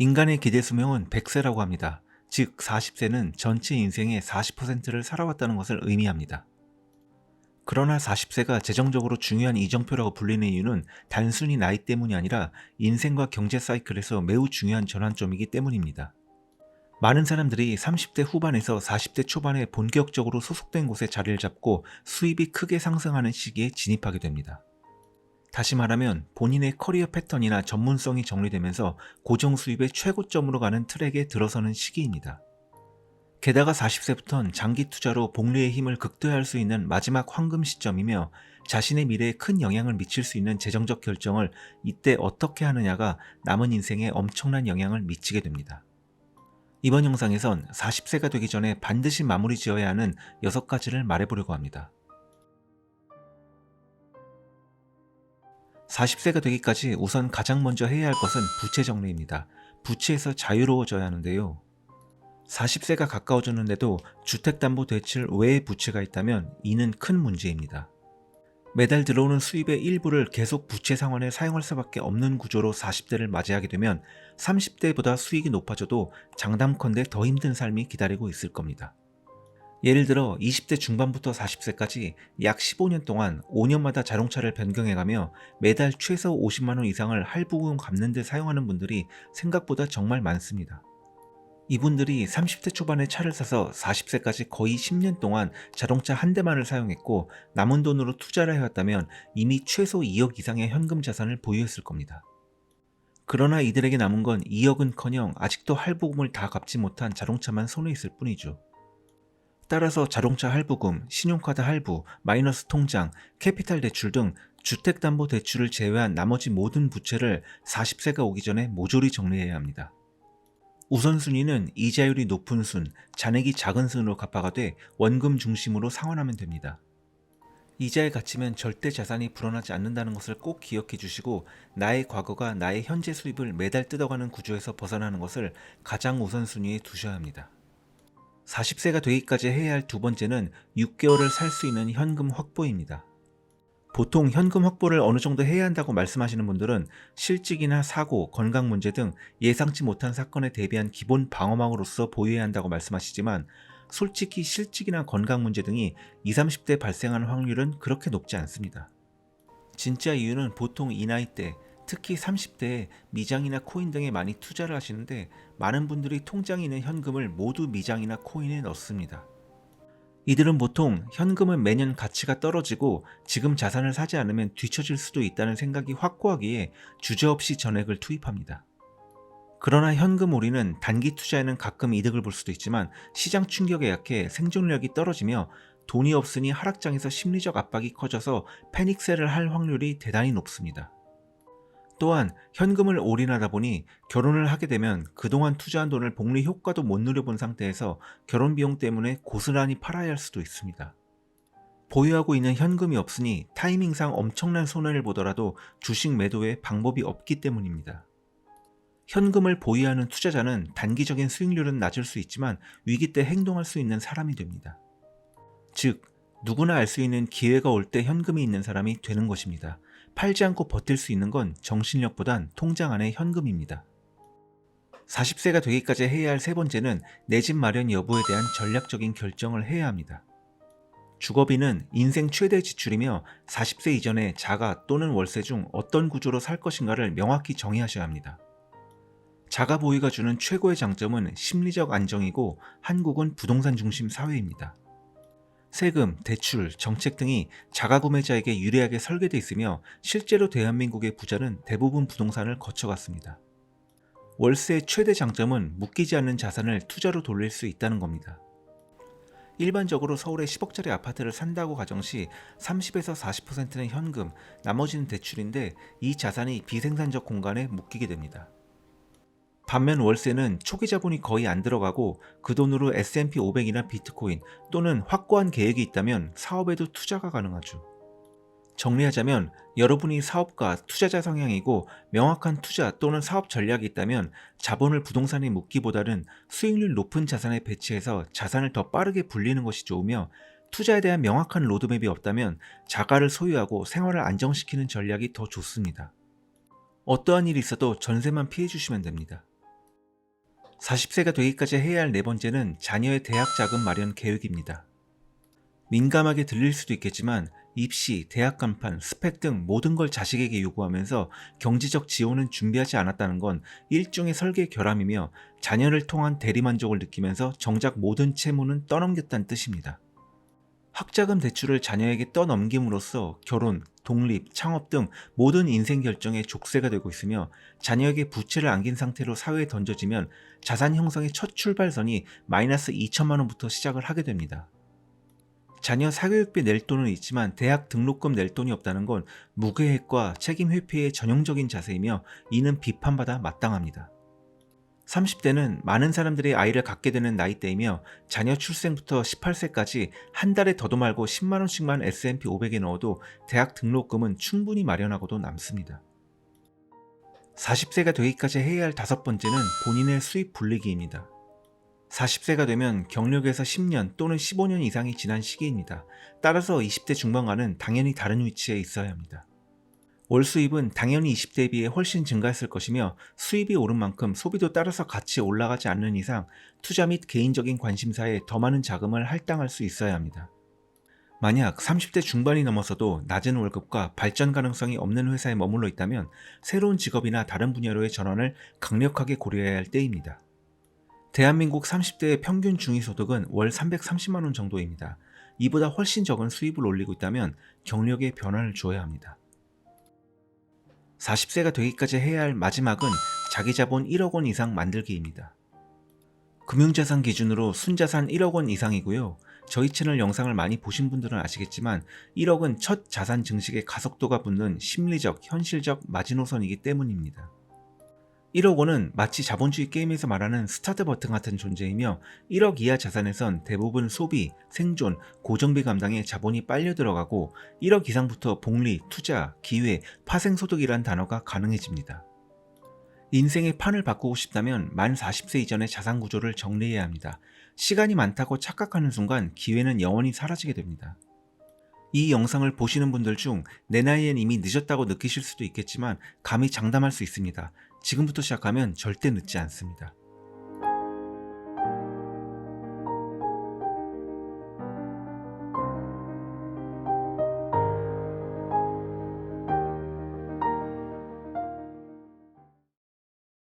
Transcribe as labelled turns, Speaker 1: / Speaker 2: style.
Speaker 1: 인간의 기대 수명은 100세라고 합니다. 즉 40세는 전체 인생의 40%를 살아왔다는 것을 의미합니다. 그러나 40세가 재정적으로 중요한 이정표라고 불리는 이유는 단순히 나이 때문이 아니라 인생과 경제 사이클에서 매우 중요한 전환점이기 때문입니다. 많은 사람들이 30대 후반에서 40대 초반에 본격적으로 소속된 곳에 자리를 잡고 수입이 크게 상승하는 시기에 진입하게 됩니다. 다시 말하면 본인의 커리어 패턴이나 전문성이 정리되면서 고정 수입의 최고점으로 가는 트랙에 들어서는 시기입니다. 게다가 40세부터는 장기 투자로 복리의 힘을 극대화할 수 있는 마지막 황금 시점이며 자신의 미래에 큰 영향을 미칠 수 있는 재정적 결정을 이때 어떻게 하느냐가 남은 인생에 엄청난 영향을 미치게 됩니다. 이번 영상에선 40세가 되기 전에 반드시 마무리 지어야 하는 6가지를 말해보려고 합니다. 40세가 되기까지 우선 가장 먼저 해야 할 것은 부채 정리입니다. 부채에서 자유로워져야 하는데요. 40세가 가까워졌는데도 주택담보대출 외의 부채가 있다면 이는 큰 문제입니다. 매달 들어오는 수입의 일부를 계속 부채 상환에 사용할 수밖에 없는 구조로 40대를 맞이하게 되면 30대보다 수익이 높아져도 장담컨대 더 힘든 삶이 기다리고 있을 겁니다. 예를 들어 20대 중반부터 40세까지 약 15년 동안 5년마다 자동차를 변경해가며 매달 최소 50만 원 이상을 할부금 갚는 데 사용하는 분들이 생각보다 정말 많습니다. 이분들이 30대 초반에 차를 사서 40세까지 거의 10년 동안 자동차 한 대만을 사용했고 남은 돈으로 투자를 해왔다면 이미 최소 2억 이상의 현금 자산을 보유했을 겁니다. 그러나 이들에게 남은 건 2억은커녕 아직도 할부금을 다 갚지 못한 자동차만 손에 있을 뿐이죠. 따라서 자동차 할부금, 신용카드 할부, 마이너스 통장, 캐피탈 대출 등 주택담보대출을 제외한 나머지 모든 부채를 40세가 오기 전에 모조리 정리해야 합니다. 우선순위는 이자율이 높은 순, 잔액이 작은 순으로 갚아가되 원금 중심으로 상환하면 됩니다. 이자에 갇히면 절대 자산이 불어나지 않는다는 것을 꼭 기억해 주시고 나의 과거가 나의 현재 수입을 매달 뜯어가는 구조에서 벗어나는 것을 가장 우선순위에 두셔야 합니다. 40세가 되기까지 해야 할 두 번째는 6개월을 살 수 있는 현금 확보입니다. 보통 현금 확보를 어느 정도 해야 한다고 말씀하시는 분들은 실직이나 사고, 건강 문제 등 예상치 못한 사건에 대비한 기본 방어망으로서 보유해야 한다고 말씀하시지만 솔직히 실직이나 건강 문제 등이 20, 30대 발생하는 확률은 그렇게 높지 않습니다. 진짜 이유는 보통 이 나이대, 특히 30대에 미장이나 코인 등에 많이 투자를 하시는데 많은 분들이 통장에 있는 현금을 모두 미장이나 코인에 넣습니다. 이들은 보통 현금은 매년 가치가 떨어지고 지금 자산을 사지 않으면 뒤처질 수도 있다는 생각이 확고하기에 주저없이 전액을 투입합니다. 그러나 현금 오리는 단기 투자에는 가끔 이득을 볼 수도 있지만 시장 충격에 약해 생존력이 떨어지며 돈이 없으니 하락장에서 심리적 압박이 커져서 패닉셀을 할 확률이 대단히 높습니다. 또한 현금을 올인하다 보니 결혼을 하게 되면 그동안 투자한 돈을 복리 효과도 못 누려본 상태에서 결혼 비용 때문에 고스란히 팔아야 할 수도 있습니다. 보유하고 있는 현금이 없으니 타이밍상 엄청난 손해를 보더라도 주식 매도에 방법이 없기 때문입니다. 현금을 보유하는 투자자는 단기적인 수익률은 낮을 수 있지만 위기 때 행동할 수 있는 사람이 됩니다. 즉, 누구나 알 수 있는 기회가 올 때 현금이 있는 사람이 되는 것입니다. 팔지 않고 버틸 수 있는 건 정신력보단 통장 안의 현금입니다. 40세가 되기까지 해야 할 세 번째는 내 집 마련 여부에 대한 전략적인 결정을 해야 합니다. 주거비는 인생 최대 지출이며 40세 이전에 자가 또는 월세 중 어떤 구조로 살 것인가를 명확히 정의하셔야 합니다. 자가 보유가 주는 최고의 장점은 심리적 안정이고 한국은 부동산 중심 사회입니다. 세금, 대출, 정책 등이 자가구매자에게 유리하게 설계되어 있으며 실제로 대한민국의 부자는 대부분 부동산을 거쳐갔습니다. 월세의 최대 장점은 묶이지 않는 자산을 투자로 돌릴 수 있다는 겁니다. 일반적으로 서울의 10억짜리 아파트를 산다고 가정시 30에서 40%는 현금, 나머지는 대출인데 이 자산이 비생산적 공간에 묶이게 됩니다. 반면 월세는 초기 자본이 거의 안 들어가고 그 돈으로 S&P 500이나 비트코인 또는 확고한 계획이 있다면 사업에도 투자가 가능하죠. 정리하자면 여러분이 사업가, 투자자 성향이고 명확한 투자 또는 사업 전략이 있다면 자본을 부동산에 묻기보다는 수익률 높은 자산에 배치해서 자산을 더 빠르게 불리는 것이 좋으며 투자에 대한 명확한 로드맵이 없다면 자가를 소유하고 생활을 안정시키는 전략이 더 좋습니다. 어떠한 일이 있어도 전세만 피해 주시면 됩니다. 40세가 되기까지 해야 할 네 번째는 자녀의 대학 자금 마련 계획입니다. 민감하게 들릴 수도 있겠지만 입시, 대학 간판, 스펙 등 모든 걸 자식에게 요구하면서 경제적 지원은 준비하지 않았다는 건 일종의 설계 결함이며 자녀를 통한 대리만족을 느끼면서 정작 모든 채무는 떠넘겼다는 뜻입니다. 학자금 대출을 자녀에게 떠넘김으로써 결혼, 독립, 창업 등 모든 인생 결정에 족쇄가 되고 있으며 자녀에게 부채를 안긴 상태로 사회에 던져지면 자산 형성의 첫 출발선이 마이너스 2천만 원부터 시작을 하게 됩니다. 자녀 사교육비 낼 돈은 있지만 대학 등록금 낼 돈이 없다는 건 무계획과 책임 회피의 전형적인 자세이며 이는 비판받아 마땅합니다. 30대는 많은 사람들이 아이를 갖게 되는 나이대이며 자녀 출생부터 18세까지 한 달에 더도 말고 10만 원씩만 S&P 500에 넣어도 대학 등록금은 충분히 마련하고도 남습니다. 40세가 되기까지 해야 할 다섯 번째는 본인의 수입 불리기입니다. 40세가 되면 경력에서 10년 또는 15년 이상이 지난 시기입니다. 따라서 20대 중반과는 당연히 다른 위치에 있어야 합니다. 월 수입은 당연히 20대에 비해 훨씬 증가했을 것이며 수입이 오른 만큼 소비도 따라서 같이 올라가지 않는 이상 투자 및 개인적인 관심사에 더 많은 자금을 할당할 수 있어야 합니다. 만약 30대 중반이 넘어서도 낮은 월급과 발전 가능성이 없는 회사에 머물러 있다면 새로운 직업이나 다른 분야로의 전환을 강력하게 고려해야 할 때입니다. 대한민국 30대의 평균 중위소득은 월 330만 원 정도입니다. 이보다 훨씬 적은 수입을 올리고 있다면 경력에 변화를 줘야 합니다. 40세가 되기까지 해야 할 마지막은 자기 자본 1억 원 이상 만들기입니다. 금융자산 기준으로 순자산 1억 원 이상이고요. 저희 채널 영상을 많이 보신 분들은 아시겠지만 1억은 첫 자산 증식의 가속도가 붙는 심리적, 현실적 마지노선이기 때문입니다. 1억 원은 마치 자본주의 게임에서 말하는 스타트 버튼 같은 존재이며 1억 이하 자산에선 대부분 소비, 생존, 고정비 감당에 자본이 빨려 들어가고 1억 이상부터 복리, 투자, 기회, 파생소득이란 단어가 가능해집니다. 인생의 판을 바꾸고 싶다면 만 40세 이전의 자산 구조를 정리해야 합니다. 시간이 많다고 착각하는 순간 기회는 영원히 사라지게 됩니다. 이 영상을 보시는 분들 중 내 나이엔 이미 늦었다고 느끼실 수도 있겠지만 감히 장담할 수 있습니다. 지금부터 시작하면 절대 늦지 않습니다.